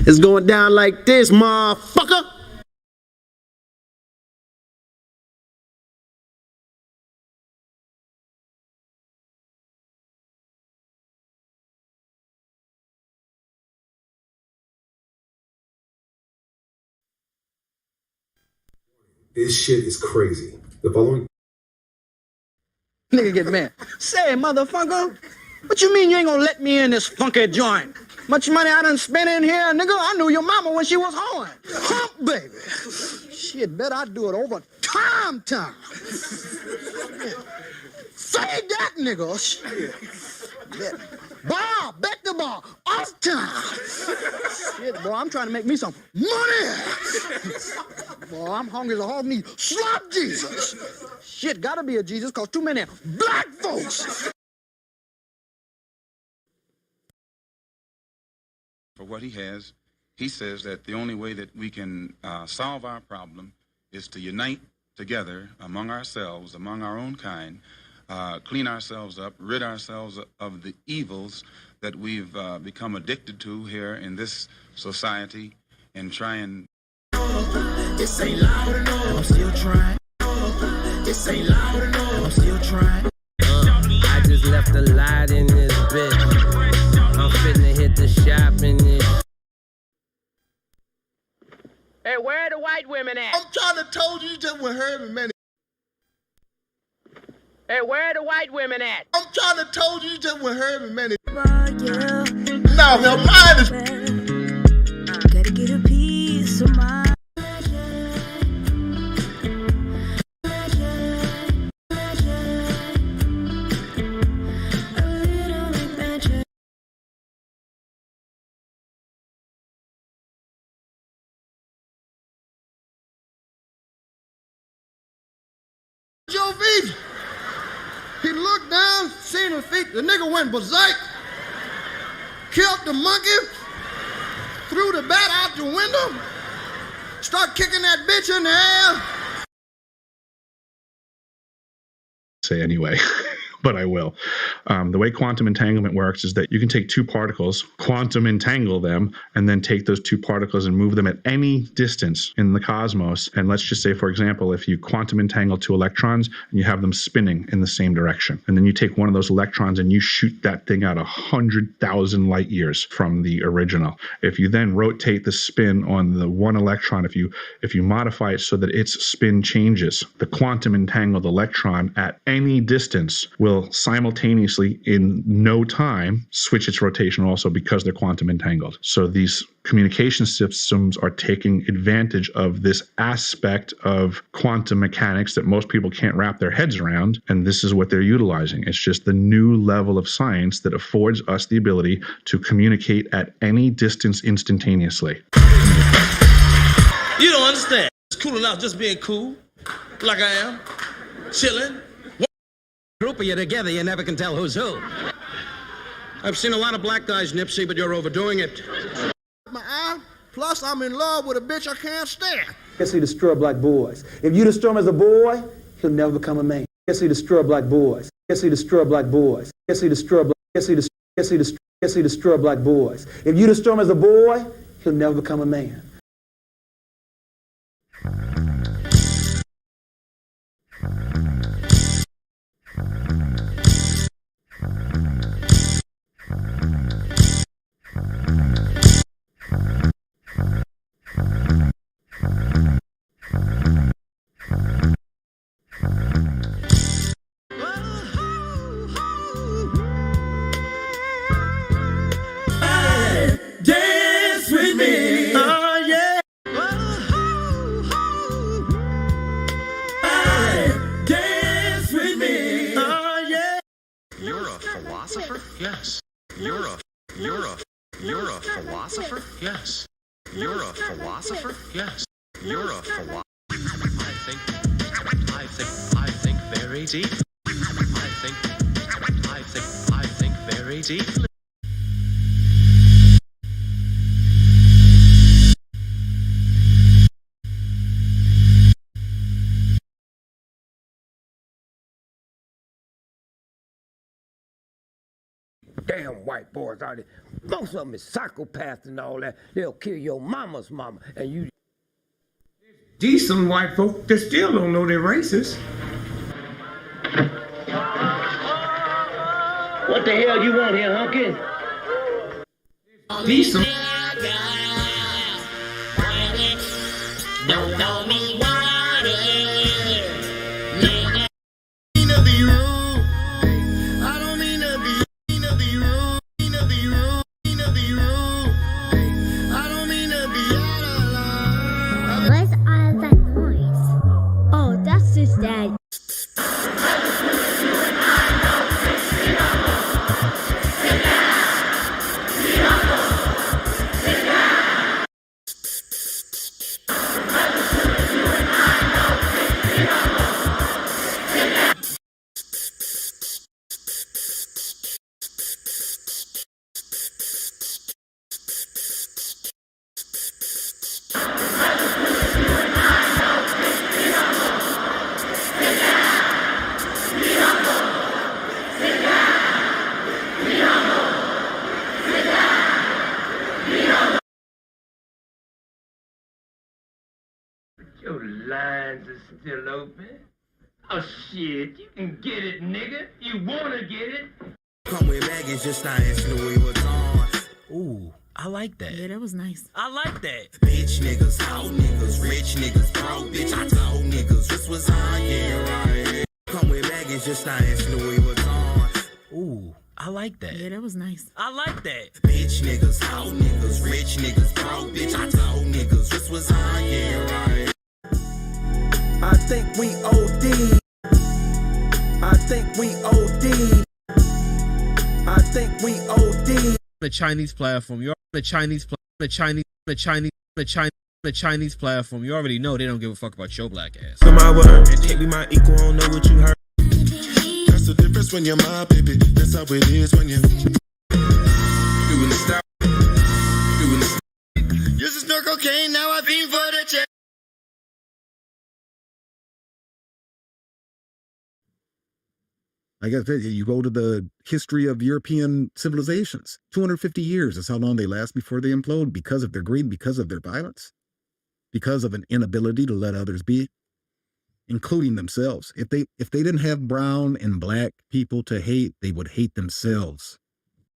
It's going down like this, motherfucker. This shit is crazy. The following Nigga get mad. Say, motherfucker, what you mean you ain't gonna let me in this funky joint? Much money I done spent in here, nigga. I knew your mama when she was horn. Hump, baby. Shit, bet I do it over time. Say that, nigga. Shit. Bet the ball. Off time. Shit, boy, I'm trying to make me some money. Boy, I'm hungry as a hog need. Slap Jesus. Shit, gotta be a Jesus, cause too many black folks. For what he has, he says that the only way that we can solve our problem is to unite together among ourselves, among our own kind, clean ourselves up, rid ourselves of the evils that we've become addicted to here in this society, and try and... This ain't loud enough, I'm still trying. This ain't loud enough, I'm still trying. I just left a light in this bitch. I'm finna hit the shop in this. Hey, where are the white women at? I'm trying to told you just with her in a minute. Hey, where are the white women at? I'm trying to told you just with her in a minute. Yeah. Now her mind is... Gotta get a piece of mind. Your feet. He looked down, seen her feet. The nigga went berserk, killed the monkey, threw the bat out the window, start kicking that bitch in the air. Say anyway, but I will. The way quantum entanglement works is that you can take two particles, quantum entangle them, and then take those two particles and move them at any distance in the cosmos. And let's just say, for example, if you quantum entangle two electrons and you have them spinning in the same direction, and then you take one of those electrons and you shoot that thing out 100,000 light years from the original. If you then rotate the spin on the one electron, if you modify it so that its spin changes, the quantum entangled electron at any distance will simultaneously, in no time, switch its rotation also, because they're quantum entangled. So these communication systems are taking advantage of this aspect of quantum mechanics that most people can't wrap their heads around, and this is what they're utilizing. It's just the new level of science that affords us the ability to communicate at any distance instantaneously. You don't understand. It's cool enough just being cool, like I am, chilling. Group of you together, you never can tell who's who. I've seen a lot of black guys, Nipsey, but you're overdoing it. My eye, plus I'm in love with a bitch I can't stand. Guess he destroy black boys. If you destroy him as a boy, he'll never become a man. Guess he destroy black boys. Guess he destroy black boys. Guess he destroy black. Guess he destroy black boys. If you destroy him as a boy, he'll never become a man. Dance with me. Oh, yeah. Dance with me. Oh, yeah. You're a philosopher? Yes. You're a philosopher? Yes. You're a philosopher? Yes. You're a philosopher? I think very deep. I think very deeply. Damn white boys out there. Most of them is psychopaths and all that. They'll kill your mama's mama. And you decent white folk that still don't know they're racist. What the hell you want here, hunky? Decent. Don't know me want it. What's all that noise? Oh, that's just Dad. Your lines are still open. Oh shit, you can get it, nigga. You wanna get it? Come with baggage, just not asking Louis what's on. Ooh, I like that. Yeah, that was nice. I like that. Bitch niggas, hoe niggas, rich niggas, bro, bitch, I told niggas this was on, yeah, right. Come with baggage, just not asking Louis what's on. Ooh, I like that. Yeah, that was nice. I like that. Bitch niggas, hoe niggas, rich niggas, bro, bitch, I told niggas this was on, yeah, right. I think we OD. I think we OD. I think we OD. The Chinese platform. You're the Chinese platform. You already know they don't give a fuck about your black ass. To my word, and they be my equal, don't know what you heard. That's the difference when you're my baby. That's how it is when you're doing the style. Doing the style. Used to snort cocaine, now I fiend for the check. Like I said, you go to the history of European civilizations. 250 years is how long they last before they implode because of their greed, because of their violence, because of an inability to let others be, including themselves. If they didn't have brown and black people to hate, they would hate themselves.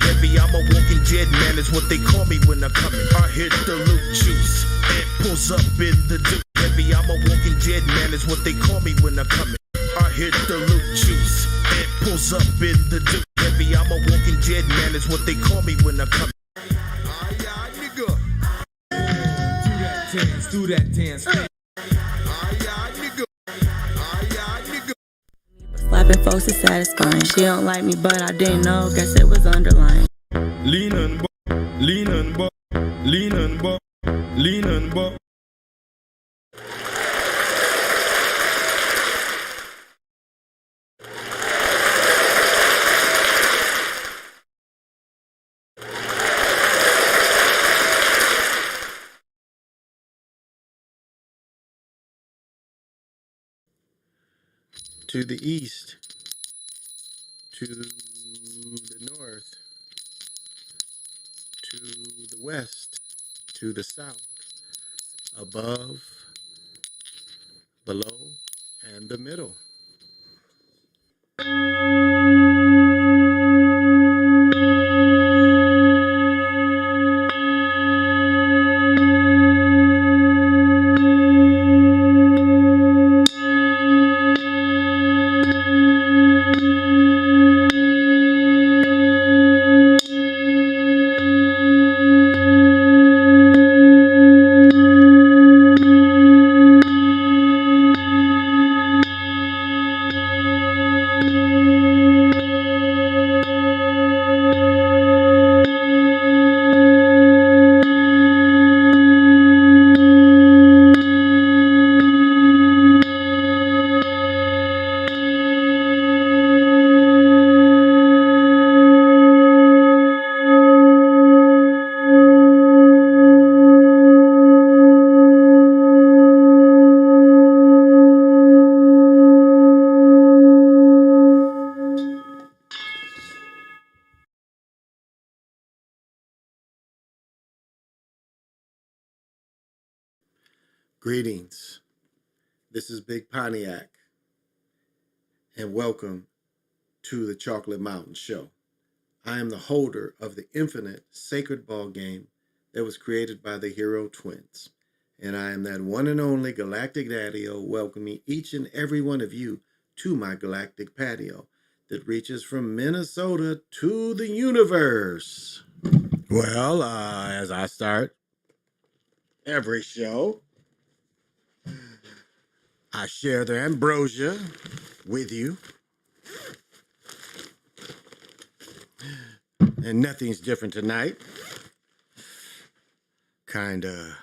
Heavy, I'm a walking dead man, is what they call me when I come in. I hit the loot juice, it pulls up in the duke. Heavy, I'm a walking dead man, is what they call me when I come in. I hit the loot juice, it pulls up in the duke. Heavy, I'm a walking dead man, is what they call me when I come in. Nigga. Do that dance. Nigga. Slapping folks is satisfying. She don't like me, but I didn't know. Guess it was underlying. Lean and bo, lean and bo, lean and bo, lean and bo. To the east, to the north, to the west, to the south, above, below, and the middle. Greetings. This is Big Pontiac, and welcome to the Chocolate Mountain Show. I am the holder of the infinite sacred ball game that was created by the Hero Twins, and I am that one and only Galactic Daddy-O, welcoming each and every one of you to my galactic patio that reaches from Minnesota to the universe. Well, as I start every show, I share the ambrosia with you. And nothing's different tonight. Kinda,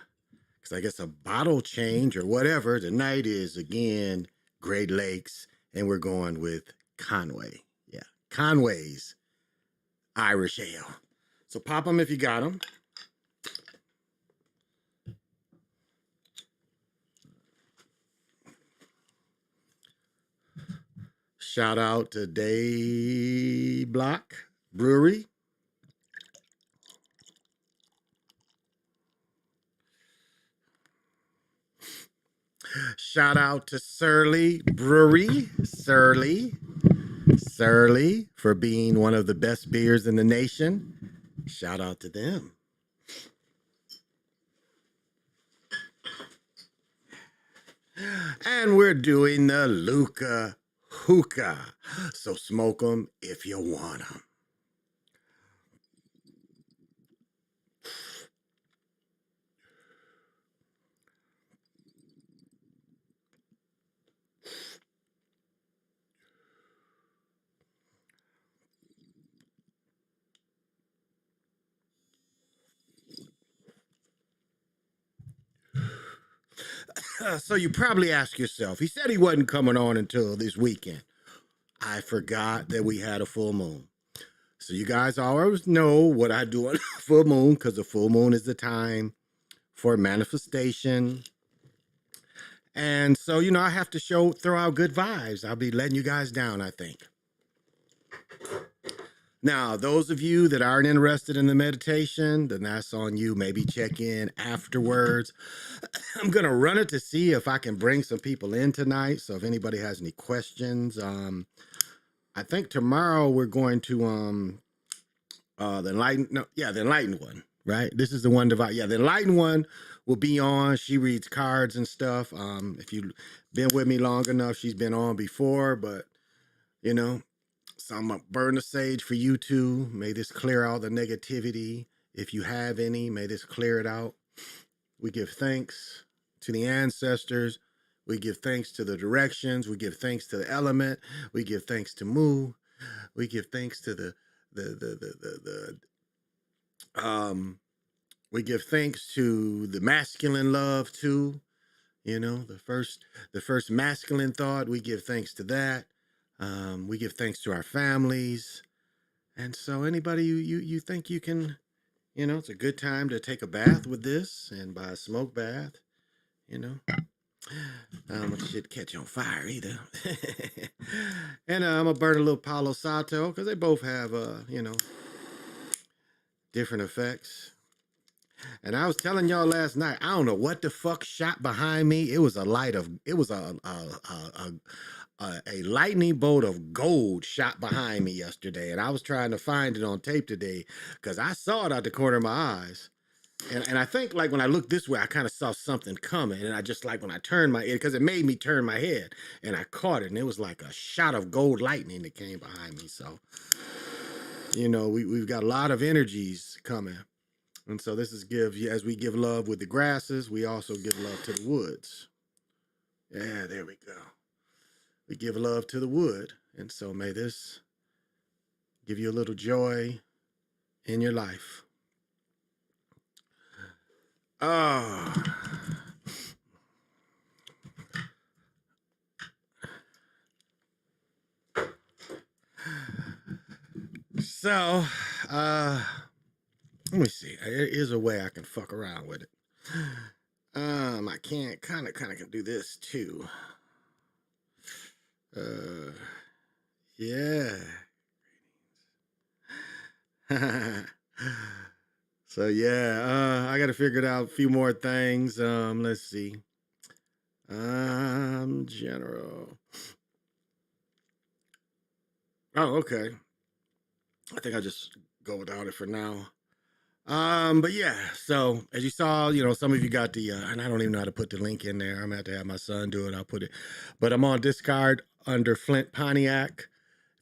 because I guess a bottle change or whatever. Tonight is, again, Great Lakes, and we're going with Conway. Yeah, Conway's Irish Ale. So pop them if you got them. Shout out to Day Block Brewery. Shout out to Surly Brewery. Surly for being one of the best beers in the nation. Shout out to them. And we're doing the Luca Hookah. So smoke them if you want them. So you probably ask yourself, he said he wasn't coming on until this weekend. I forgot that we had a full moon. So you guys always know what I do on a full moon, because the full moon is the time for manifestation. And so, I have to throw out good vibes. I'll be letting you guys down, I think. Now, those of you that aren't interested in the meditation, then that's on you. Maybe check in afterwards. I'm going to run it to see if I can bring some people in tonight. So if anybody has any questions, I think tomorrow we're going to the enlightened one, right? This is the one device. Yeah, the enlightened one will be on. She reads cards and stuff. If you've been with me long enough, she's been on before, but so I'm going to burn the sage for you too. May this clear all the negativity. If you have any, may this clear it out. We give thanks to the ancestors. We give thanks to the directions. We give thanks to the element. We give thanks to Mu. We give thanks to we give thanks to the masculine love too. The first masculine thought. We give thanks to that. We give thanks to our families. And so anybody you think you can, it's a good time to take a bath with this, and by a smoke bath, I don't want shit to catch on fire either. And I'm going to burn a little Palo Santo, because they both have, different effects. And I was telling y'all last night, I don't know what the fuck shot behind me. It was a lightning bolt of gold shot behind me yesterday. And I was trying to find it on tape today, because I saw it out the corner of my eyes. And I think, like, when I looked this way, I kind of saw something coming. And I just, like, when I turned my head, because it made me turn my head, and I caught it. And it was like a shot of gold lightning that came behind me. So, we've got a lot of energies coming. And so this is as we give love with the grasses, we also give love to the woods. Yeah, there we go. We give love to the wood. And so may this give you a little joy in your life. Oh. So, let me see. There is a way I can fuck around with it. I kind of can do this too. Yeah. So yeah, I got to figure out a few more things. Let's see. General. Oh, okay. I think I'll just go without it for now. But yeah, so as you saw, some of you got the, and I don't even know how to put the link in there. I'm gonna have to have my son do it. I'll put it, but I'm on Discard under Flint Pontiac.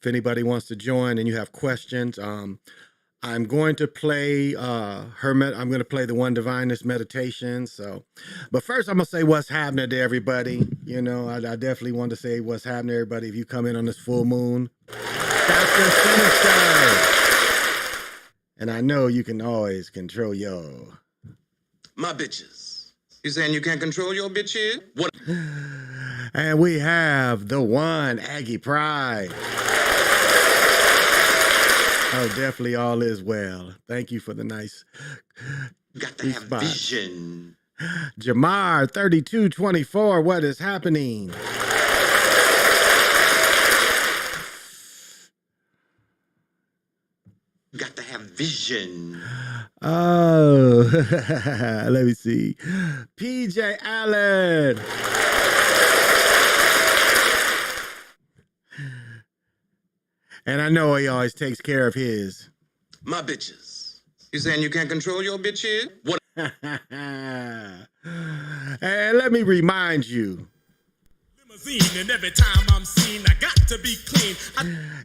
If anybody wants to join and you have questions, I'm going to play I'm going to play the One Divineness meditation. So, but first I'm gonna say what's happening to everybody. I definitely want to say what's happening to everybody. If you come in on this full moon, that's your sinister. And I know you can always control my bitches. You saying you can't control your bitches? What? And we have the one Aggie Pride. Oh, definitely all is well. Thank you for the nice. You got to have vision. Jamar 3224. What is happening? You got to have vision. Oh, let me see. PJ Allen. And I know he always takes care of his. My bitches. You saying you can't control your bitches? What? And let me remind you. And every time I'm seen, I got to be clean.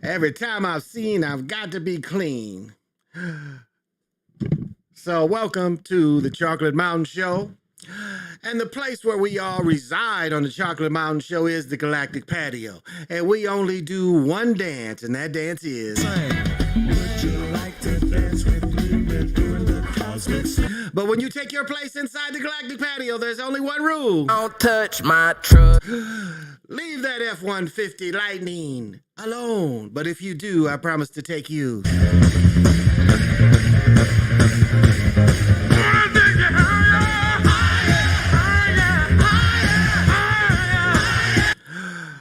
Every time I've seen, I've got to be clean. So welcome to the Chocolate Mountain Show. And the place where we all reside on the Chocolate Mountain Show is the Galactic Patio. And we only do one dance, and that dance is... Would you like to dance with me? We're doing the cosmic... But when you take your place inside the Galactic Patio, there's only one rule. Don't touch my truck. Leave that F-150 Lightning alone. But if you do, I promise to take you.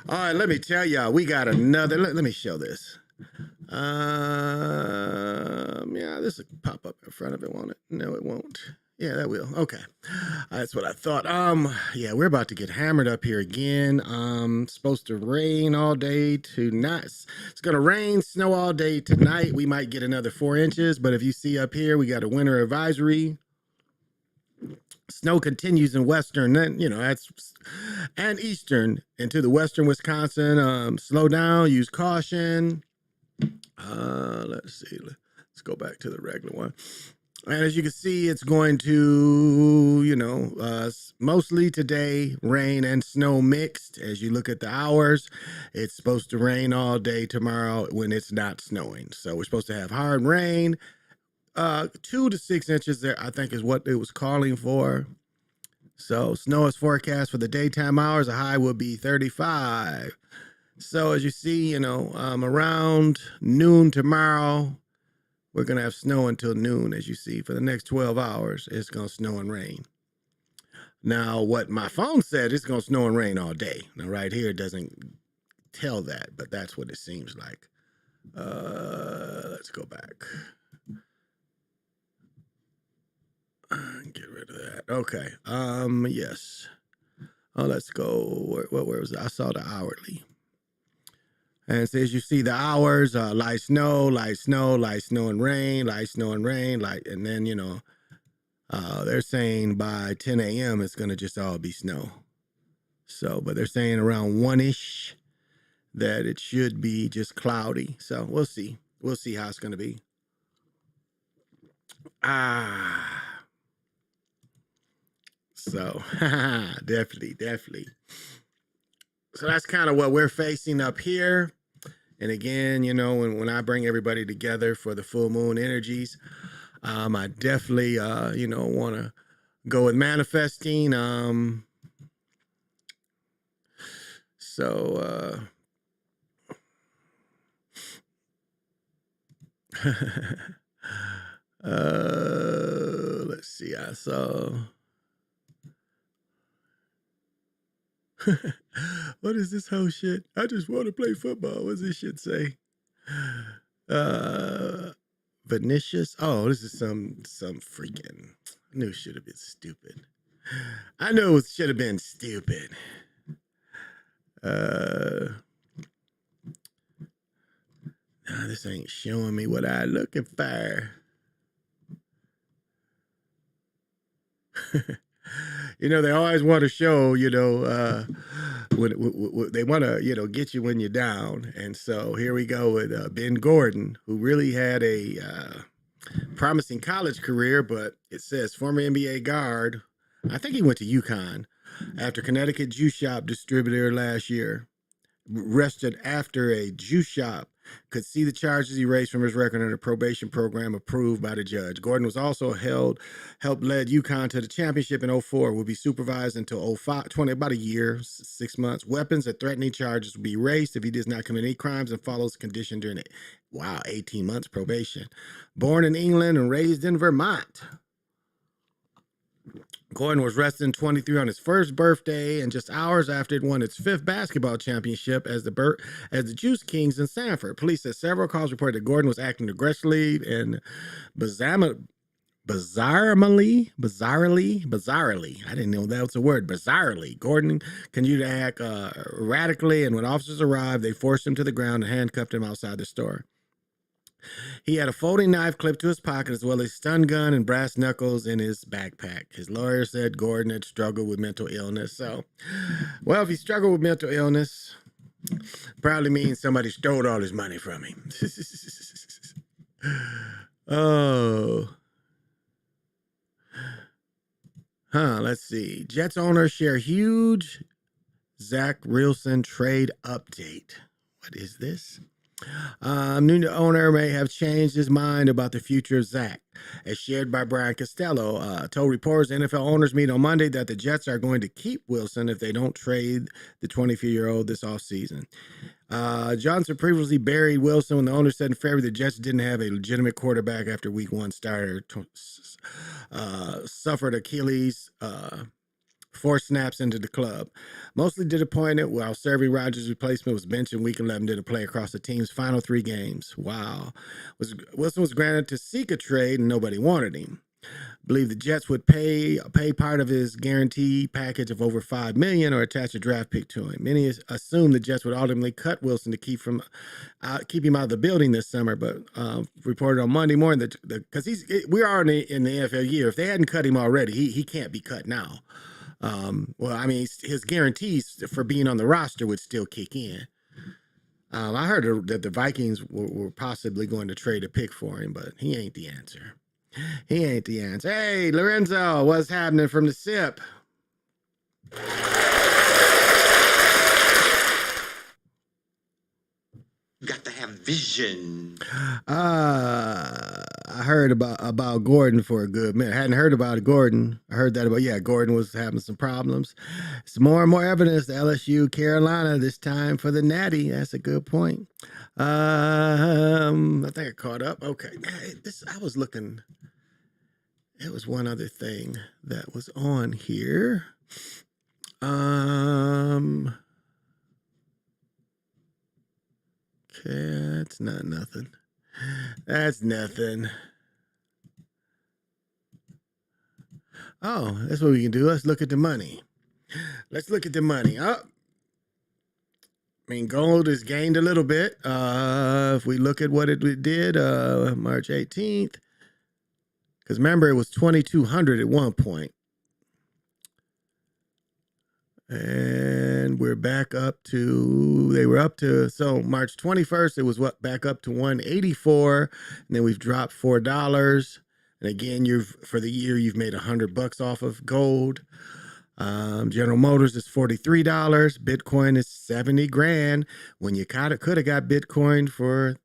All right, let me tell y'all, we got another. Let me show this. Yeah, this will pop up in front of it, won't it? No, it won't. Yeah, that will. Okay. That's what I thought. Yeah, we're about to get hammered up here again. Supposed to rain all day tonight. It's gonna rain, snow all day tonight. We might get another 4 inches, but if you see up here, we got a winter advisory. Snow continues in western, then that's and eastern into the western Wisconsin. Slow down, use caution. Let's see. Let's go back to the regular one. And as you can see, it's going to, mostly today, rain and snow mixed. As you look at the hours, it's supposed to rain all day tomorrow when it's not snowing. So we're supposed to have hard rain. 2 to 6 inches there, I think, is what it was calling for. So snow is forecast for the daytime hours. A high will be 35. So as you see, around noon tomorrow, we're going to have snow until noon. As you see, for the next 12 hours, it's going to snow and rain. Now, what my phone said, it's going to snow and rain all day. Now, right here, it doesn't tell that, but that's what it seems like. Let's go back. Get rid of that. Okay. Yes. Oh, let's go. Where was it? I saw the hourly. And it says you see the hours, light snow, light snow, light snow and rain, light snow and rain, light, and then, they're saying by 10 a.m. it's going to just all be snow. So, but they're saying around 1-ish that it should be just cloudy. So we'll see. We'll see how it's going to be. So definitely. So that's kind of what we're facing up here. And again, when I bring everybody together for the full moon energies, I definitely, want to go with manifesting. Let's see. I saw. What is this whole shit? I just want to play football. What's this shit say? Vinicius. Oh, this is some freaking. I knew it should have been stupid. I know it should have been stupid. No, this ain't showing me what I looking for. You know, they always want to show, you know, they want to, you know, get you when you're down. And so here we go with Ben Gordon, who really had a promising college career, but it says former NBA guard. I think he went to UConn after Connecticut juice shop distributor last year. Arrested after a juice shop could see the charges erased from his record under a probation program approved by the judge. Gordon was also helped led UConn to the championship in 04, will be supervised until 05, about a year, 6 months. Weapons and threatening charges will be erased if he does not commit any crimes and follows condition during 18 months probation. Born in England and raised in Vermont. Gordon was arrested in 23 on his first birthday and just hours after it won its 5th basketball championship as the Juice Kings in Sanford. Police said several calls reported that Gordon was acting aggressively and bizarrely. I didn't know that was a word. Bizarrely. Gordon continued to act erratically, and when officers arrived, they forced him to the ground and handcuffed him outside the store. He had a folding knife clipped to his pocket as well as a stun gun and brass knuckles in his backpack. His lawyer said Gordon had struggled with mental illness. So, well, if he struggled with mental illness, probably means somebody stole all his money from him. Oh. Let's see. Jets owners share huge Zach Wilson trade update. What is this? New owner may have changed his mind about the future of Zach, as shared by Brian Costello. Told reporters NFL owners meet on Monday that the Jets are going to keep Wilson if they don't trade the 24-year-old this offseason. Johnson previously buried Wilson when the owner said in February the Jets didn't have a legitimate quarterback after Week 1 starter suffered Achilles 4 snaps into the club. Mostly disappointed while serving Rodgers' replacement was benched in Week 11 didn't play across the team's final 3 games. Wow. Wilson was granted to seek a trade and nobody wanted him. Believed the Jets would pay part of his guarantee package of over $5 million or attach a draft pick to him. Many assumed the Jets would ultimately cut Wilson to keep him out of the building this summer, but reported on Monday morning that because we are in the NFL year. If they hadn't cut him already, he can't be cut now. Well, I mean, his guarantees for being on the roster would still kick in. I heard that the Vikings were possibly going to trade a pick for him, but he ain't the answer. He ain't the answer. Hey, Lorenzo, what's happening from the SIP? You got to have vision. I heard about Gordon for a good minute. I hadn't heard about Gordon. I heard that Gordon was having some problems. Some more and more evidence to LSU, Carolina this time for the Natty. That's a good point. I think I caught up. Okay. I was looking. It was one other thing that was on here. Okay, that's not nothing. That's nothing. Oh, that's what we can do. Let's look at the money. Let's look at the money. Oh, I mean, gold has gained a little bit. If we look at what it did March 18th, because remember, it was 2,200 at one point. And we're back up to, so March 21st, it was back up to 184. And then we've dropped $4. And again, for the year, you've made $100 off of gold. General Motors is $43. Bitcoin is 70 grand. When you could have got Bitcoin for,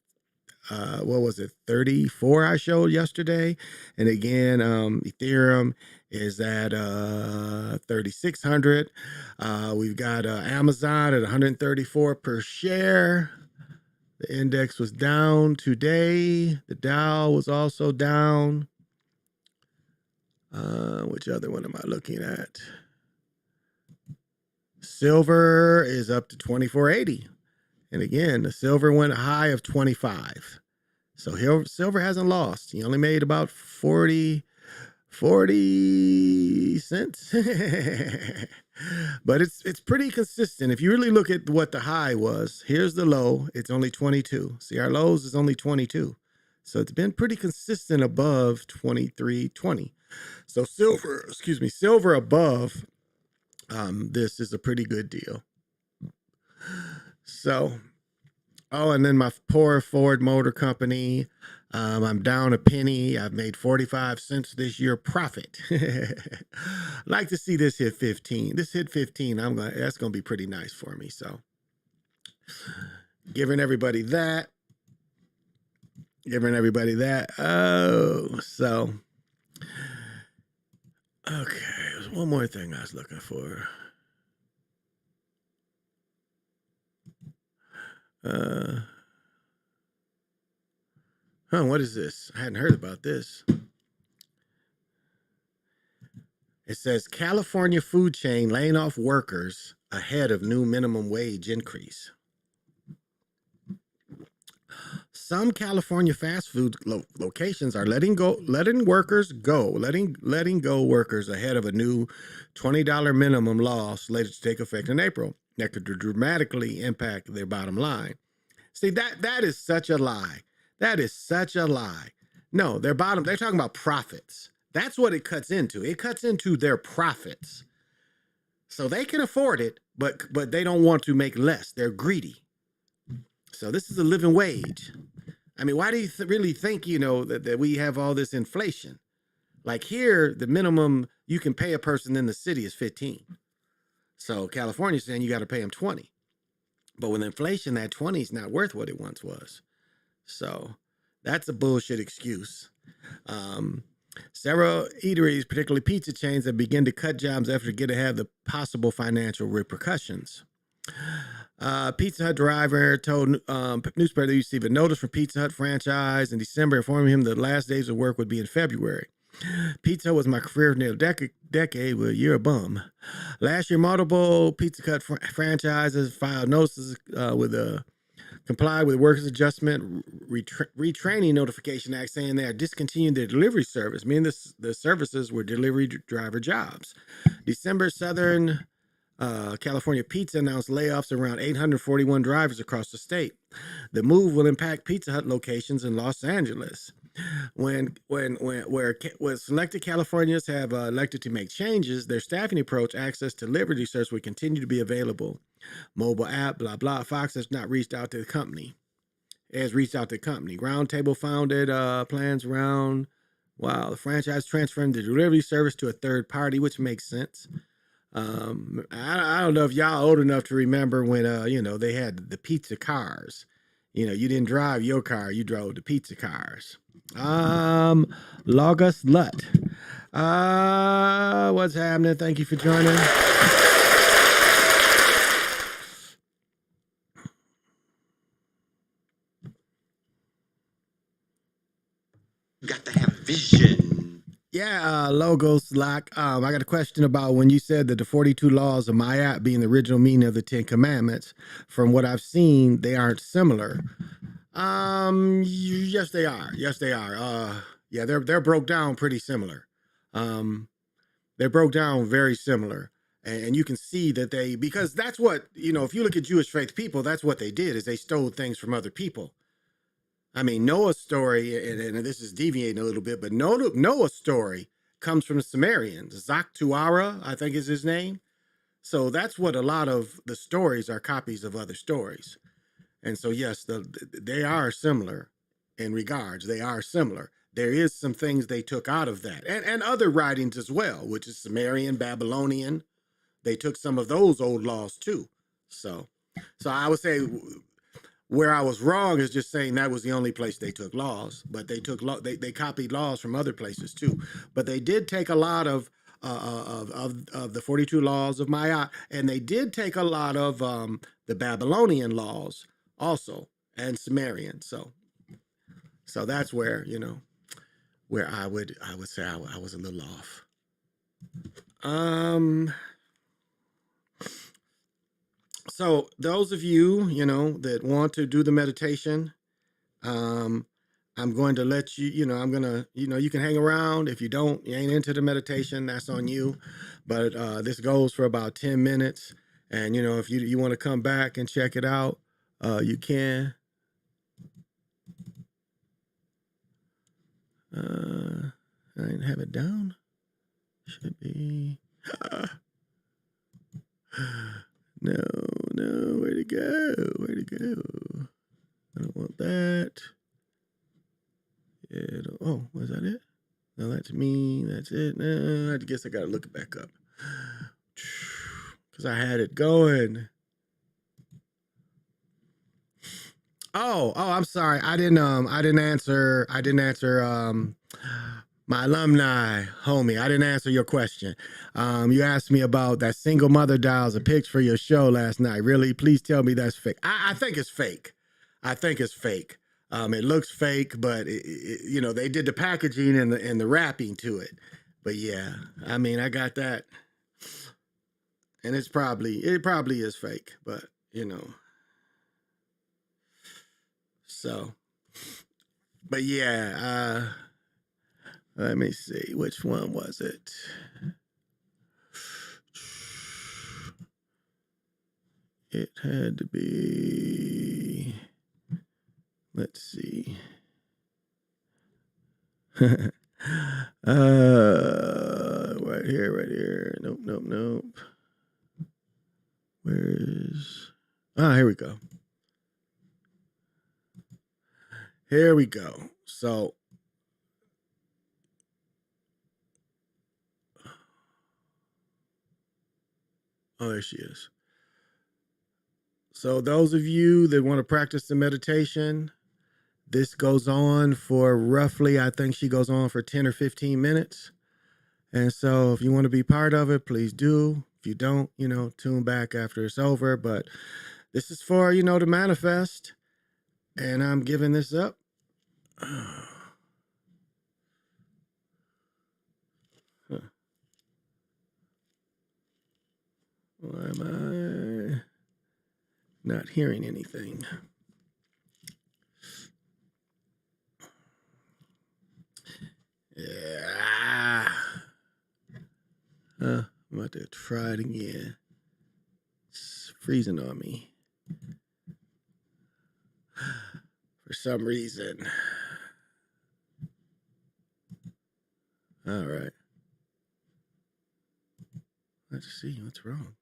34 I showed yesterday. And again, Ethereum is at 3,600. We've got Amazon at 134 per share. The index was down today. The Dow was also down. Which other one am I looking at? Silver is up to 24.80. And again, the silver went a high of 25. So silver hasn't lost. He only made about 40 40 cents. But it's pretty consistent. If you really look at what the high was, here's the low. It's only 22. See, our lows is only 22. So it's been pretty consistent above 23.20. So silver above this is a pretty good deal. So, oh, and then my poor Ford Motor Company, I'm down a penny. I've made 45 cents this year profit. Like to see this hit 15. This hit 15. That's gonna be pretty nice for me. So, giving everybody that. Oh, so okay. There's one more thing I was looking for. What is this? I hadn't heard about this. It says California food chain laying off workers ahead of new minimum wage increase. Some California fast food locations are letting go workers ahead of a new $20 minimum law slated to take effect in April that could dramatically impact their bottom line. See, that is such a lie. That is such a lie. No, they're talking about profits. That's what it cuts into. It cuts into their profits. So they can afford it, but they don't want to make less. They're greedy. So this is a living wage. I mean, why do you really think, that we have all this inflation? Like here, the minimum you can pay a person in the city is 15. So California's saying you got to pay them 20. But with inflation, that 20 is not worth what it once was. So that's a bullshit excuse. Several eateries, particularly pizza chains, have begun to cut jobs after get ahead of the possible financial repercussions. Pizza Hut driver told newspaper they received a notice from Pizza Hut franchise in December informing him the last days of work would be in February. Pizza Hut was my career for nearly a decade, but you're a bum. Last year, multiple Pizza Hut franchises filed notices comply with Workers Adjustment Retraining Notification Act saying they are discontinuing their delivery service, meaning the services were delivery driver jobs. December, Southern California Pizza announced layoffs of around 841 drivers across the state. The move will impact Pizza Hut locations in Los Angeles. Where selected Californians have elected to make changes, their staffing approach, access to delivery service will continue to be available. Mobile app, blah, blah. Fox has not reached out to the company. It has reached out to the company. Roundtable founded plans around, the franchise transferring the delivery service to a third party, which makes sense. I don't know if y'all old enough to remember when, they had the pizza cars. You didn't drive your car, you drove the pizza cars. Logos Lut. What's happening? Thank you for joining. You got to have vision. Yeah, Logos Lock. I got a question about when you said that the 42 laws of Mayat being the original meaning of the 10 Commandments. From what I've seen, they aren't similar. Yes, they are. Yeah, they're broke down pretty similar. They're broke down very similar. And you can see that because that's what, if you look at Jewish faith people, that's what they did is they stole things from other people. I mean, Noah's story, and this is deviating a little bit, but Noah's story comes from the Sumerians. Zaktuara, I think is his name. So that's what a lot of the stories are copies of other stories. And so, yes, they are similar in regards. They are similar. There is some things they took out of that and other writings as well, which is Sumerian, Babylonian. They took some of those old laws too. So I would say where I was wrong is just saying that was the only place they took laws, but they took they copied laws from other places too. But they did take a lot of the 42 laws of Maya, and they did take a lot of the Babylonian laws also and Sumerian. So that's where where I would say I was a little off. So those of you that want to do the meditation, I'm I'm going to let you, you can hang around. If you don't, you ain't into the meditation, that's on you. But this goes for about 10 minutes. And, if you want to come back and check it out, you can. I didn't have it down. Should be. No, where'd it go? I don't want that. Yeah, was that it? No, that's me. That's it. No, I guess I gotta look it back up. Cause I had it going. Oh, I'm sorry. I didn't answer my alumni homie. I didn't answer your question. You asked me about that single mother dials a pics for your show last night. Really? Please tell me that's fake. I think it's fake. It looks fake, but they did the packaging and the wrapping to it. But yeah, I mean, I got that, and it probably is fake, but so. But yeah, let me see, which one was it? It had to be. Let's see. Right here. Nope. Here we go. So, there she is. So those of you that want to practice the meditation, this goes on for roughly, I think she goes on for 10 or 15 minutes. And so if you want to be part of it, please do. If you don't, tune back after it's over. But this is for, to manifest. And I'm giving this up. Why am I not hearing anything? Yeah. I'm about to try it again. It's freezing on me. For some reason. All right. Let's see what's wrong.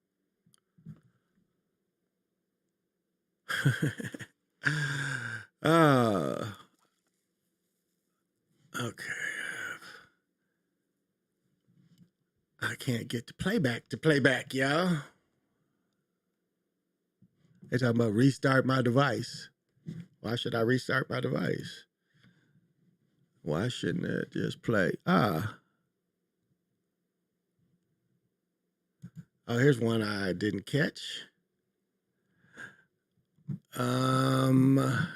Okay. I can't get the playback, y'all. They're talking about restart my device. Why should I restart my device? Why shouldn't it just play? Oh, here's one I didn't catch.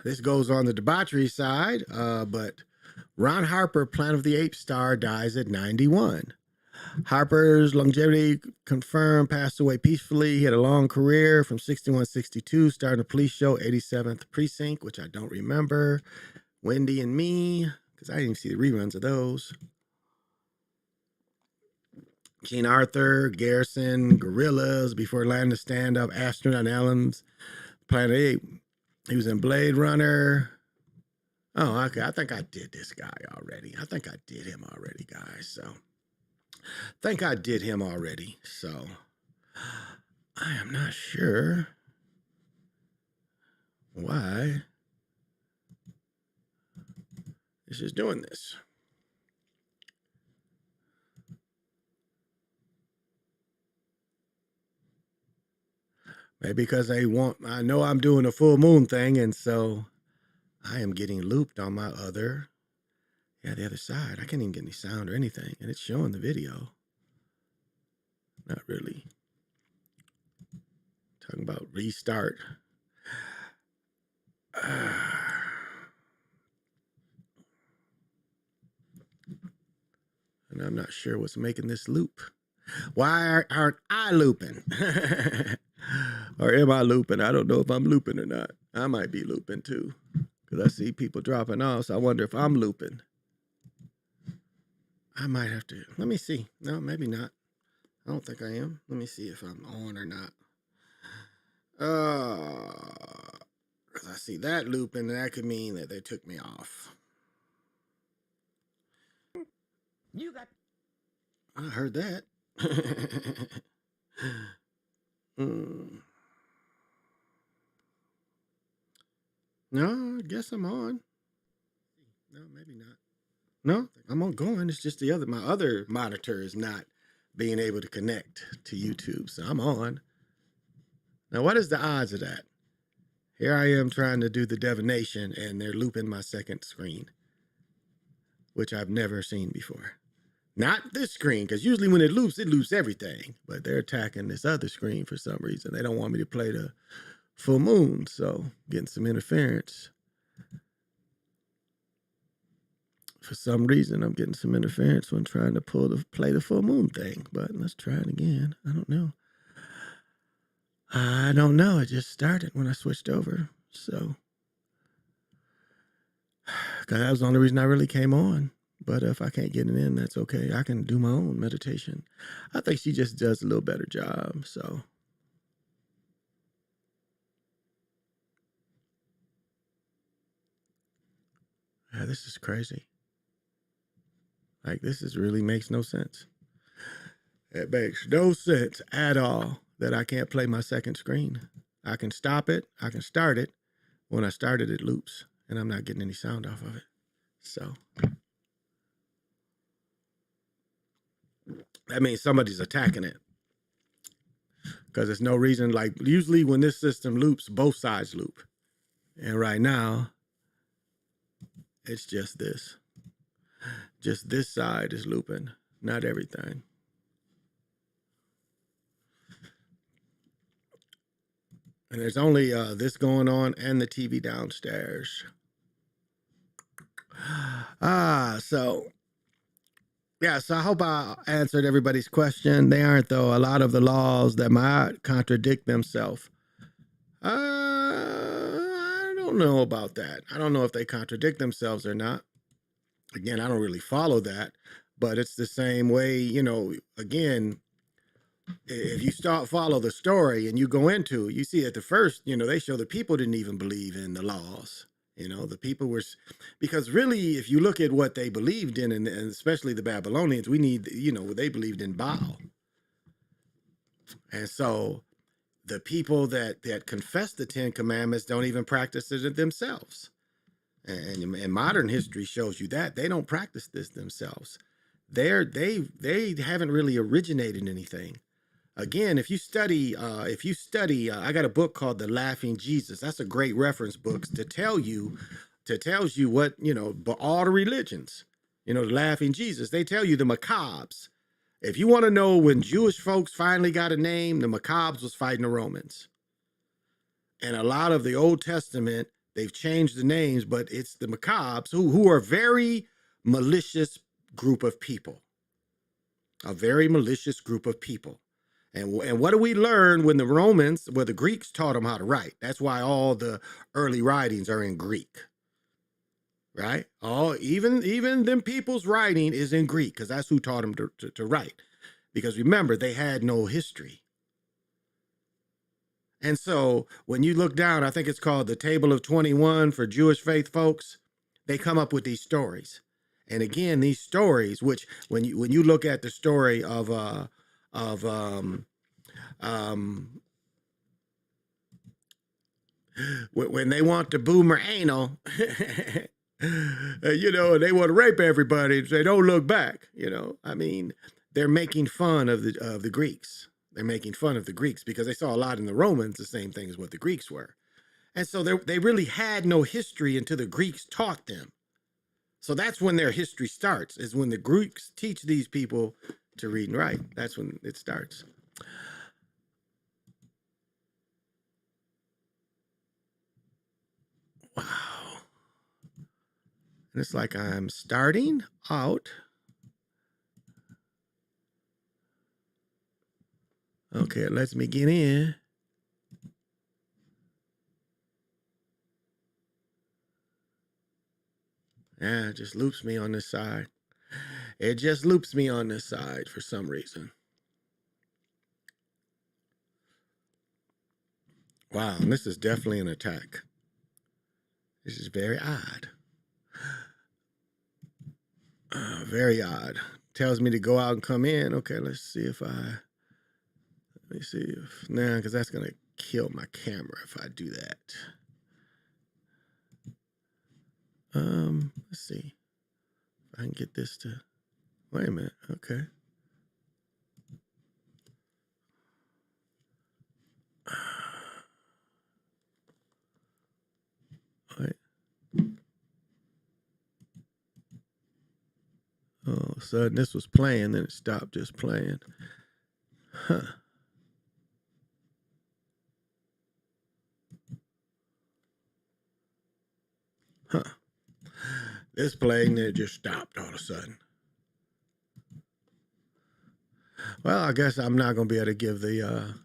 This goes on the debauchery side, but Ron Harper, Planet of the Apes star, dies at 91. Harper's longevity confirmed, passed away peacefully. He had a long career from 61-62, starting a police show, 87th Precinct, which I don't remember. Wendy and Me, because I didn't even see the reruns of those. Gene Arthur, Garrison, Gorillas, Before Land to Stand Up, Astronaut Ellen's Planet 8. He was in Blade Runner. Oh, okay. I think I did this guy already. I think I did him already, guys. So, I am not sure why this is doing this. Maybe because I know I'm doing a full moon thing, and so I am getting looped on my the other side. I can't even get any sound or anything, and it's showing the video. Not really. Talking about restart. And I'm not sure what's making this loop. Why aren't I looping? Or am I looping? I don't know if I'm looping or not. I might be looping too, Because I see people dropping off, so I wonder if I'm looping. I might have to. Let me see. No, maybe not. I don't think I am. Let me see if I'm on or not. Because I see that looping, and that could mean that they took me off. You got. I heard that. No, I guess I'm on. No, maybe not. No, I'm on going. It's just my other monitor is not being able to connect to YouTube, so I'm on. Now, what is the odds of that? Here I am trying to do the divination, and they're looping my second screen, which I've never seen before. Not this screen, because usually when it loops everything, but they're attacking this other screen for some reason. They don't want me to play the full moon, so getting some interference. For some reason, I'm getting some interference when trying to play the full moon thing, but let's try it again. I don't know. It just started when I switched over, so. Because that was the only reason I really came on. But if I can't get it in, that's okay. I can do my own meditation. I think she just does a little better job, so. Yeah, this is crazy. Like, really makes no sense. It makes no sense at all that I can't play my second screen. I can stop it. I can start it. When I start it, it loops, and I'm not getting any sound off of it. So that means somebody's attacking it. Because there's no reason, like usually when this system loops, both sides loop. And right now, it's just this. Just this side is looping, not everything. And there's only this going on and the TV downstairs. So I hope I answered everybody's question. They aren't, though. A lot of the laws that might contradict themselves. I don't know about that. I don't know if they contradict themselves or not. Again, I don't really follow that, but it's the same way, again, if you follow the story and you go into, you see at the first, they show the people didn't even believe in the laws. The people were, because really, if you look at what they believed in, and especially the Babylonians, they believed in Baal. And so the people that confess the 10 Commandments don't even practice it themselves. And modern history shows you that they don't practice this themselves. They haven't really originated anything. Again, if you study, I got a book called The Laughing Jesus. That's a great reference book that tells you what, but all the religions, the Laughing Jesus, they tell you the Macabres. If you want to know when Jewish folks finally got a name, the Macabres was fighting the Romans. And a lot of the Old Testament, they've changed the names, but it's the Macabres who are a very malicious group of people. A very malicious group of people. And what do we learn when the Greeks taught them how to write? That's why all the early writings are in Greek, right? Even them people's writing is in Greek because that's who taught them to write. Because remember, they had no history. And so when you look down, I think it's called the Table of 21 for Jewish faith folks, they come up with these stories. And again, these stories, which when you look at the story of when they want to boomer anal, and they want to rape everybody, they don't look back. They're making fun of the Greeks. They're making fun of the Greeks because they saw a lot in the Romans, the same thing as what the Greeks were. And so they really had no history until the Greeks taught them. So that's when their history starts, is when the Greeks teach these people to read and write. That's when it starts. Wow. And it's like I'm starting out. Okay, it lets me get in. Yeah, it just loops me on this side. It just loops me on this side for some reason. Wow, and this is definitely an attack. This is very odd. Very odd. Tells me to go out and come in. Okay, let's see if let me see if, nah, because that's going to kill my camera if I do that. Let's see. If I can get this to, wait a minute, okay. Wait. All of a sudden this was playing, then it stopped just playing. Huh. Huh. This played and it just stopped all of a sudden. Well, I guess I'm not going to be able to give the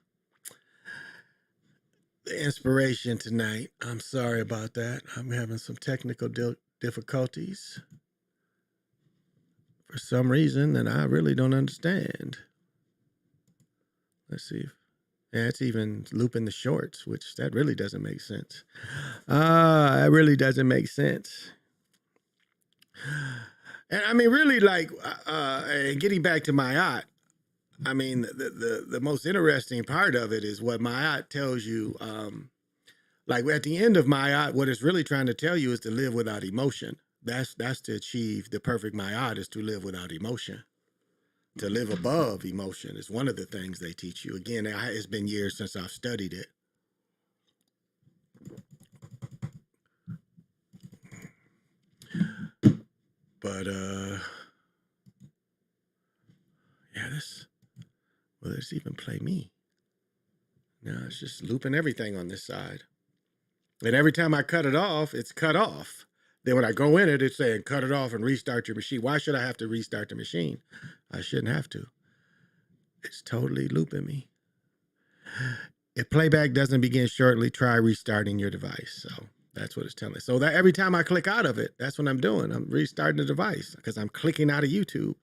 inspiration tonight. I'm sorry about that. I'm having some technical difficulties for some reason that I really don't understand. Let's see if, yeah, it's even looping the shorts, which that really doesn't make sense. That really doesn't make sense. And I mean, really, like, getting back to Mayat, I mean, the most interesting part of it is what Mayat tells you. Like at the end of Mayat, what it's really trying to tell you is to live without emotion. That's to achieve the perfect Mayat, is to live without emotion. To live above emotion is one of the things they teach you. Again, it's been years since I've studied it. But yeah, will this even play me? No, it's just looping everything on this side. And every time I cut it off, it's cut off. Then when I go in it, it's saying cut it off and restart your machine. Why should I have to restart the machine? I shouldn't have to. It's totally looping me. If playback doesn't begin shortly, try restarting your device. So that's what it's telling me. So that every time I click out of it, that's what I'm doing. I'm restarting the device because I'm clicking out of YouTube.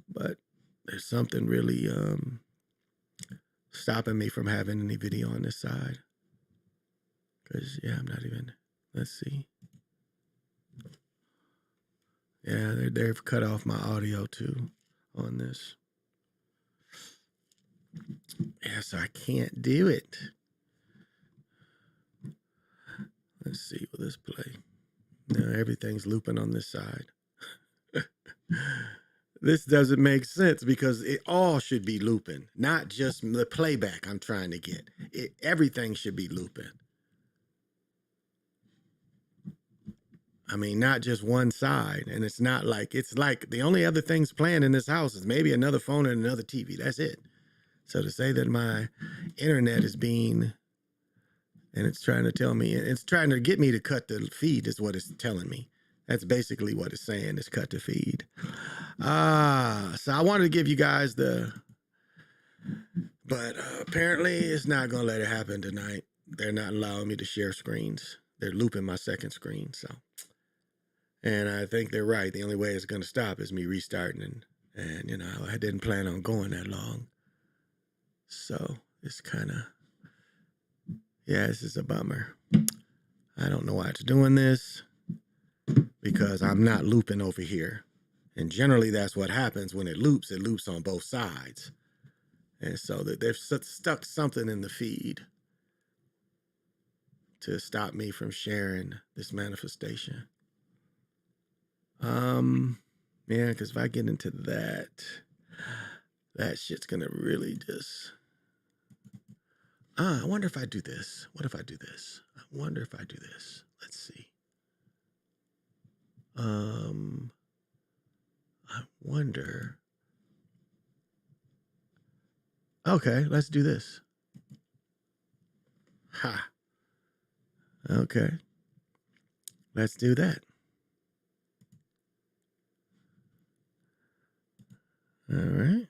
But there's something really stopping me from having any video on this side. Because, yeah, I'm not even, let's see. Yeah, they've cut off my audio too on this. Yeah, so I can't do it. Let's see, will this play? No, everything's looping on this side. This doesn't make sense because it all should be looping, not just the playback I'm trying to get. Everything should be looping. I mean, not just one side. And it's like the only other things playing in this house is maybe another phone and another TV. That's it. So to say that my internet is being, and it's trying to tell me, it's trying to get me to cut the feed is what it's telling me. That's basically what it's saying, is cut the feed. So I wanted to give you guys but apparently it's not going to let it happen tonight. They're not allowing me to share screens. They're looping my second screen, so. And I think they're right. The only way it's going to stop is me restarting. And, you know, I didn't plan on going that long. So it's kind of, yeah, this is a bummer. I don't know why it's doing this because I'm not looping over here. And generally that's what happens when it loops on both sides. And so that they've stuck something in the feed to stop me from sharing this manifestation. Yeah, because if I get into that shit's gonna really just. I wonder if I do this. What if I do this? I wonder if I do this. Let's see. I wonder. Okay, let's do this. Ha. Okay. Let's do that. All right.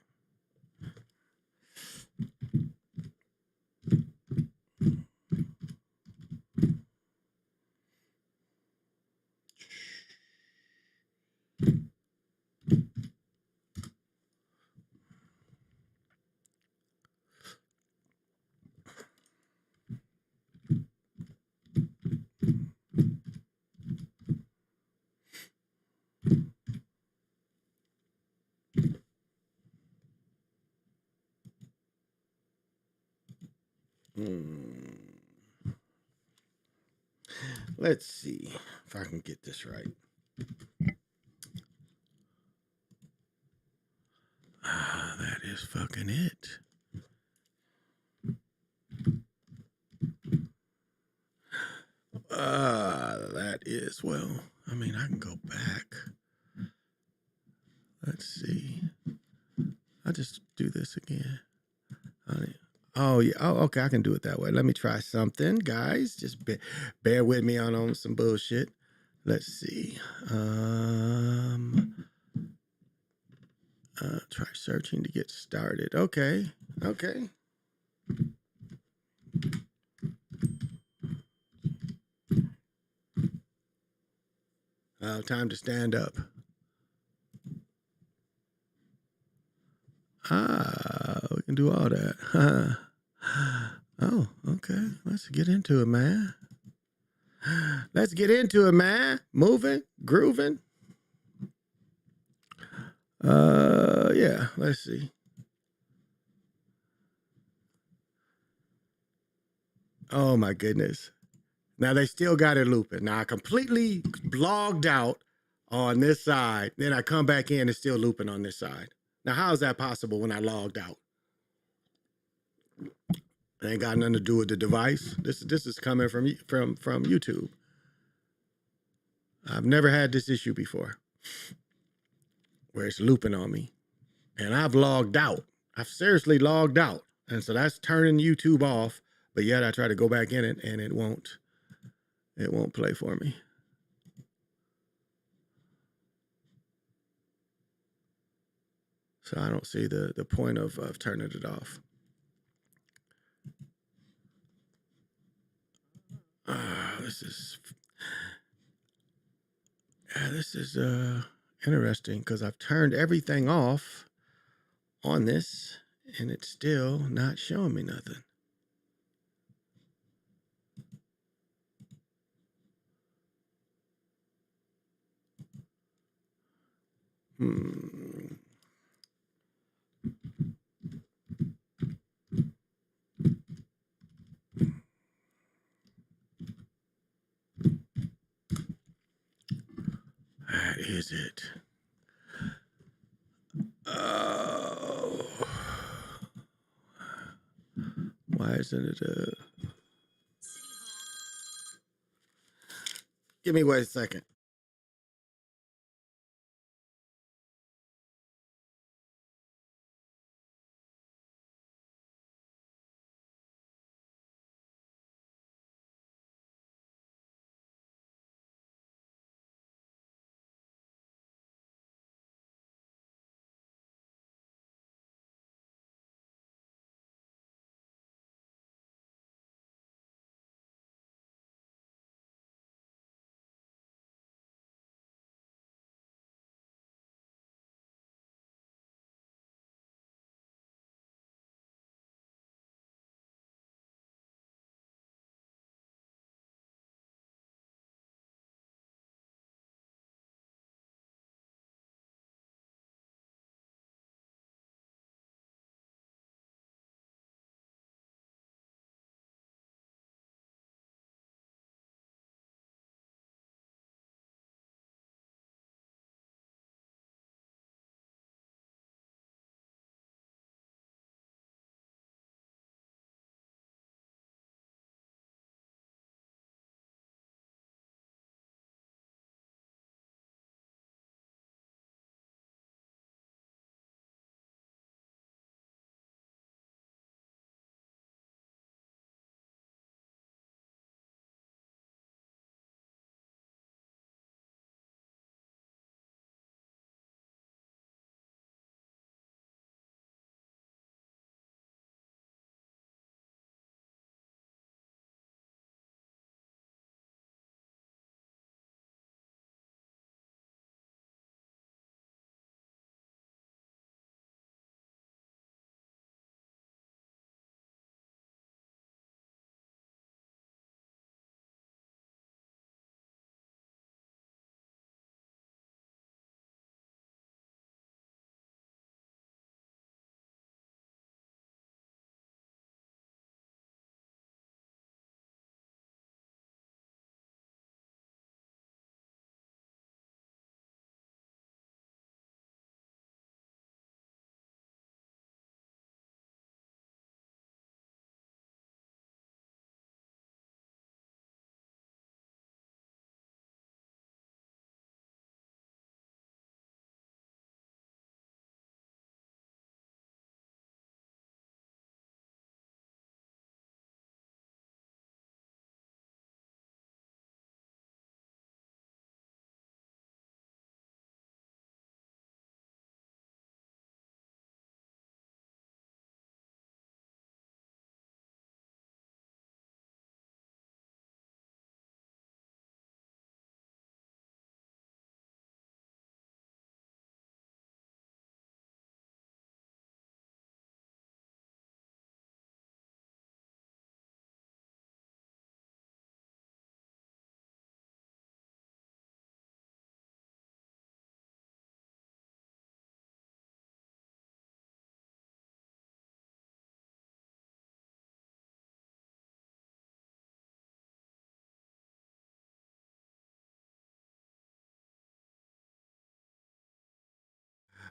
Let's see if I can get this right. That is fucking it. That is, well, I mean, I can go back. Let's see. I'll just do this again. Oh, yeah. Oh, okay. I can do it that way. Let me try something, guys. Just bear with me on some bullshit. Let's see. Try searching to get started. Okay. Okay. Time to stand up. We can do all that. Oh, okay. Let's get into it, man. Let's get into it, man. Moving, grooving. Yeah, let's see. Oh my goodness. Now they still got it looping. Now I completely logged out on this side. Then I come back in and still looping on this side. Now, how is that possible when I logged out? It ain't got nothing to do with the device. This is coming from YouTube. I've never had this issue before where it's looping on me. And I've logged out. I've seriously logged out. And so that's turning YouTube off. But yet I try to go back in it and it won't play for me. So I don't see the point of turning it off. This is interesting because I've turned everything off on this and it's still not showing me nothing. That is it. Oh. Why isn't it Give me 1 second.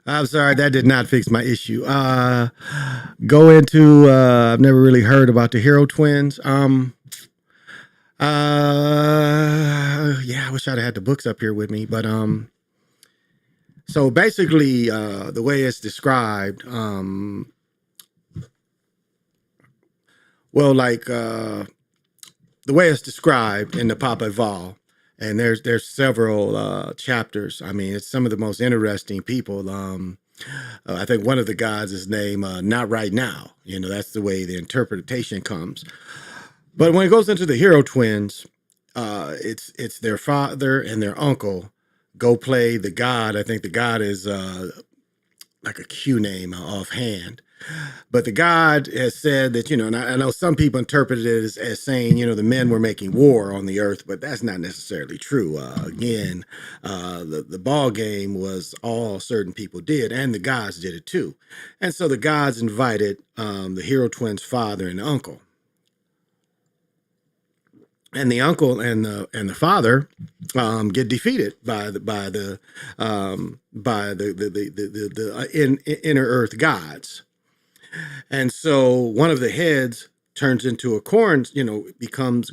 I'm sorry, that did not fix my issue. Go into I've never really heard about the Hero Twins. Yeah, I wish I'd had the books up here with me, but so basically the way it's described, the way it's described in the Papa Vol, and there's several chapters. I mean, it's some of the most interesting people. I think one of the gods is named Not Right Now. You know, that's the way the interpretation comes. But when it goes into the Hero Twins, it's their father and their uncle go play the god. I think the god is like a Q name offhand. But the god has said that, and I know some people interpreted it as saying, the men were making war on the earth, but that's not necessarily true. Again, the ball game was all certain people did, and the gods did it too. And so the gods invited the Hero Twins' father and uncle. And the uncle and the father get defeated by the inner earth gods. And so one of the heads turns into a corn,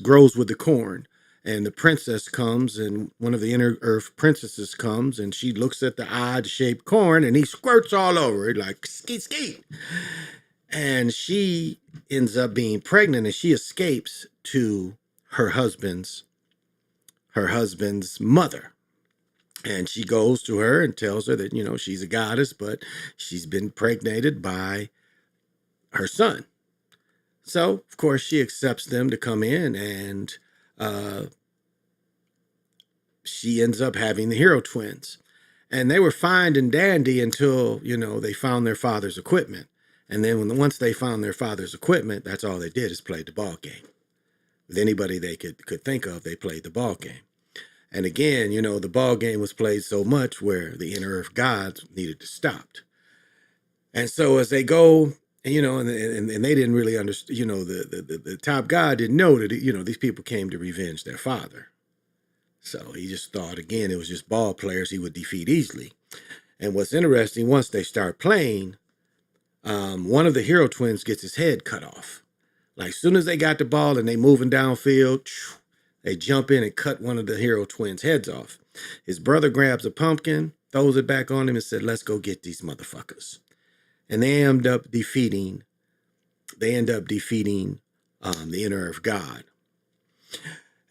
grows with the corn. And the princess comes, and one of the inner earth princesses comes, and she looks at the odd-shaped corn, and he squirts all over it like skeet skeet. And she ends up being pregnant, and she escapes to her husband's mother. And she goes to her and tells her that, she's a goddess, but she's been impregnated by her son. So, of course, she accepts them to come in, and she ends up having the Hero Twins. And they were fine and dandy until, they found their father's equipment. And then once they found their father's equipment, that's all they did is play the ball game. With anybody they could think of, they played the ball game. And again, the ball game was played so much where the inner earth gods needed to stop. And so as they go, and they didn't really understand, the top god didn't know that, these people came to revenge their father. So he just thought, again, it was just ball players he would defeat easily. And what's interesting, once they start playing, one of the Hero Twins gets his head cut off. Like, as soon as they got the ball and they moving downfield, they jump in and cut one of the Hero Twins' heads off. His brother grabs a pumpkin, throws it back on him, and said, "Let's go get these motherfuckers." And they end up defeating the inner earth god.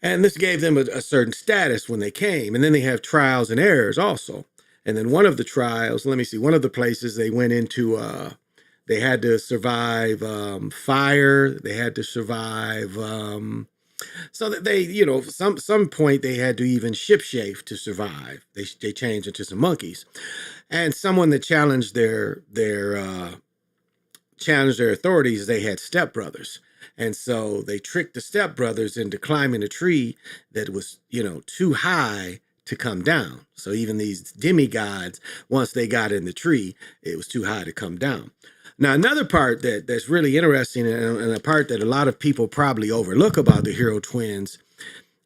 And this gave them a certain status when they came. And then they have trials and errors also. And then one of the trials, one of the places they went into, they had to survive fire. They had to survive, so that they, some point they had to even shipshape to survive. They changed into some monkeys. And someone that challenged their authorities, they had stepbrothers. And so they tricked the stepbrothers into climbing a tree that was, too high to come down. So even these demigods, once they got in the tree, it was too high to come down. Now, another part that's really interesting, and a part that a lot of people probably overlook about the Hero Twins,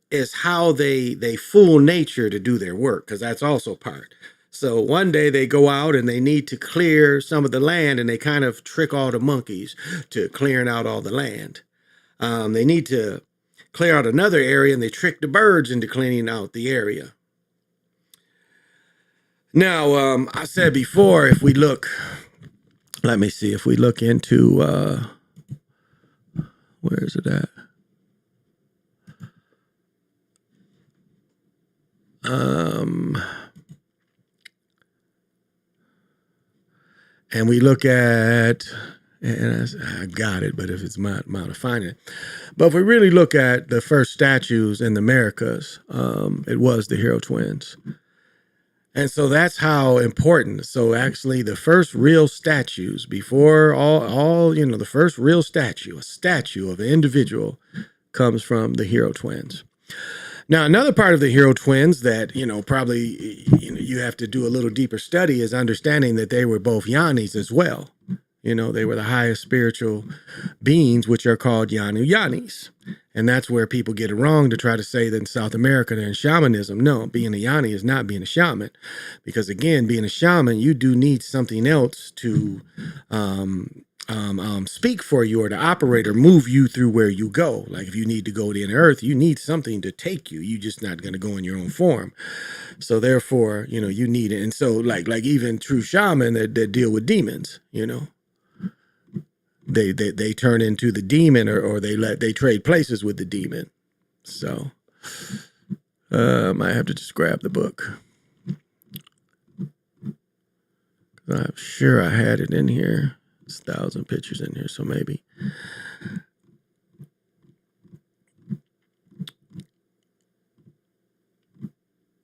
is how they fool nature to do their work, because that's also part. So one day they go out and they need to clear some of the land, and they kind of trick all the monkeys to clearing out all the land. They need to clear out another area, and they trick the birds into cleaning out the area. Now, I said before, if we look, let me see, if we look into, where is it at? And we look at, and I got it, but if it's mine to find it. But if we really look at the first statues in the Americas, it was the Hero Twins. And so that's how important. So actually the first real statues before all the first real statue, a statue of an individual, comes from the Hero Twins. Now, another part of the Hero Twins that, probably, you have to do a little deeper study is understanding that they were both Yanis as well. They were the highest spiritual beings, which are called Yanis. And that's where people get it wrong to try to say that in South America they're in shamanism. No, being a Yanni is not being a shaman. Because again, being a shaman, you do need something else to speak for you or to operate or move you through where you go. Like if you need to go to inner earth, you need something to take you. You're just not going to go in your own form. So therefore, you know, you need it. And so like even true shaman that deal with demons, you know, they turn into the demon or they trade places with the demon. So I might have to just grab the book. I'm sure I had it in here. There's 1,000 pictures in here, so maybe.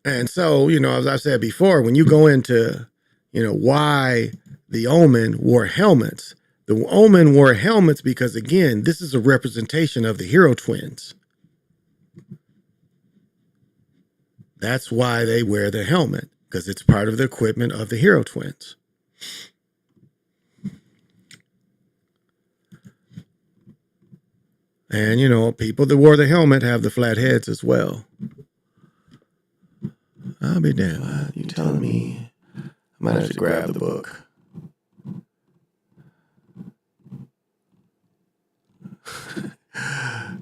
And so, you know, as I said before, when you go into, you know, why the Omen wore helmets, the Omen wore helmets because, again, this is a representation of the hero twins. That's why they wear the helmet, because it's part of the equipment of the hero twins. And, you know, people that wore the helmet have the flat heads as well. I'll be damned. You telling me I might have to grab the book.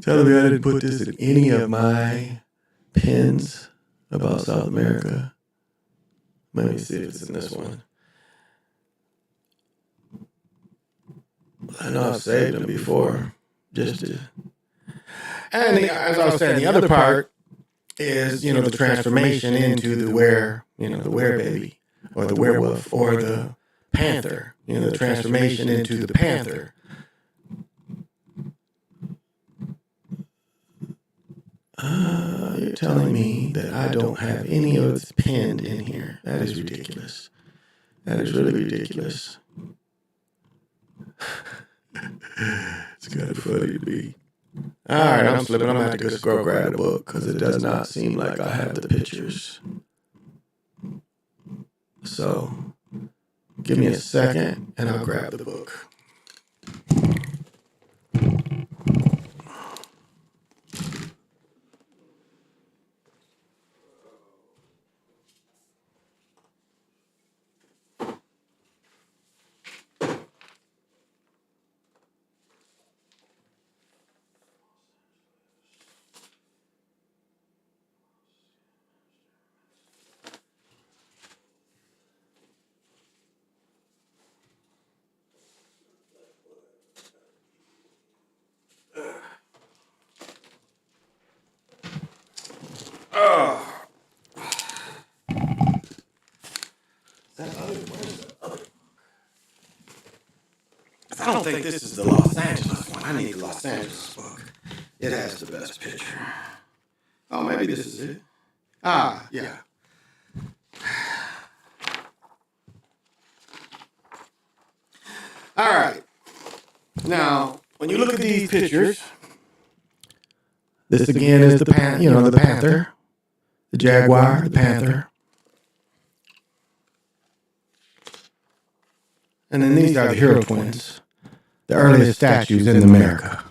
Telling me I didn't put this in any of my pins about South America. Let me see if it's in this one. I know I've saved them before. Just to... And as I was saying, the other part is, you know, the transformation into the werebaby, or the werewolf, or the panther. You know, the transformation into the panther. You're telling me that I don't have any of it's pinned in here. That is ridiculous. That is really ridiculous. It's kind of funny to me. All right, I'm slipping. I'm going to have to just go grab the book because it does not seem like I have the pictures. So, give me a second and I'll grab the book. I don't think this is the Los Angeles one. I need the Los Angeles book. It has the best picture. Oh, maybe this is it. Ah, yeah. All right. Now, when you look at these pictures, this again is the panther, the jaguar, the panther. And then these are the hero twins, the earliest statues in America.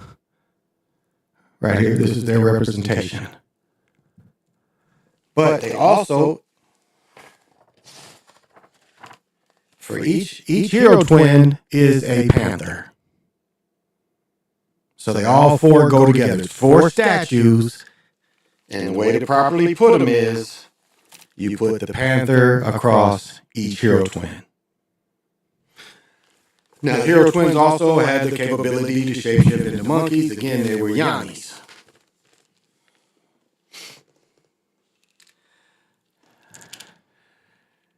Right here, this is their representation. But they also, for each hero twin is a panther. So they all four go together. It's 4 statues. And the way to properly put them is you put the panther across each hero twin. Now, the hero twins also had the capability to shapeshift into monkeys. Again, they were Yannis.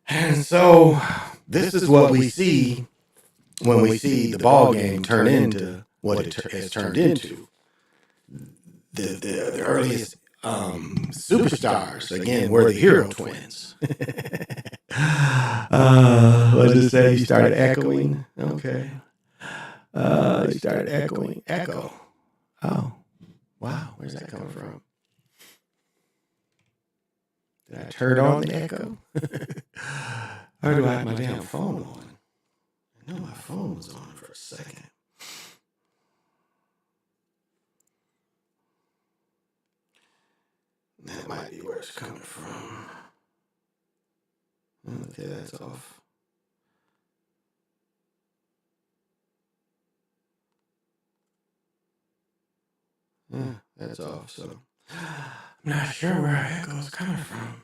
And so this is what we see when we see the ball game turn into what it has turned into. The earliest superstars, again, were the hero twins. What did it say? You started echoing? Okay. You started echoing. Echo. Oh. Wow. Where's that coming from? Did I turn on the echo? Or do I have my damn phone on? I know my phone was on for a second. That might be where it's coming from. Okay, that's off. Yeah, that's off, so I'm not sure where our echo's coming from.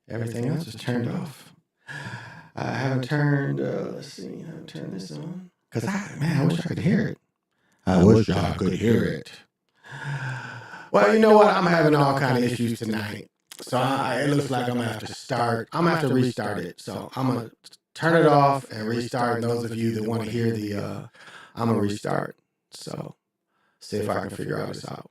Everything else is turned off. I haven't turned, let's see, I haven't turned this on. Because I wish I could hear it. I wish I could hear it. Well, you know what? I'm having all kind of issues tonight. So it looks like I'm going to have to start. I'm going to have to restart it. So I'm going to turn it off and restart. And those of you that want to hear I'm going to restart. So see if I can figure all this out.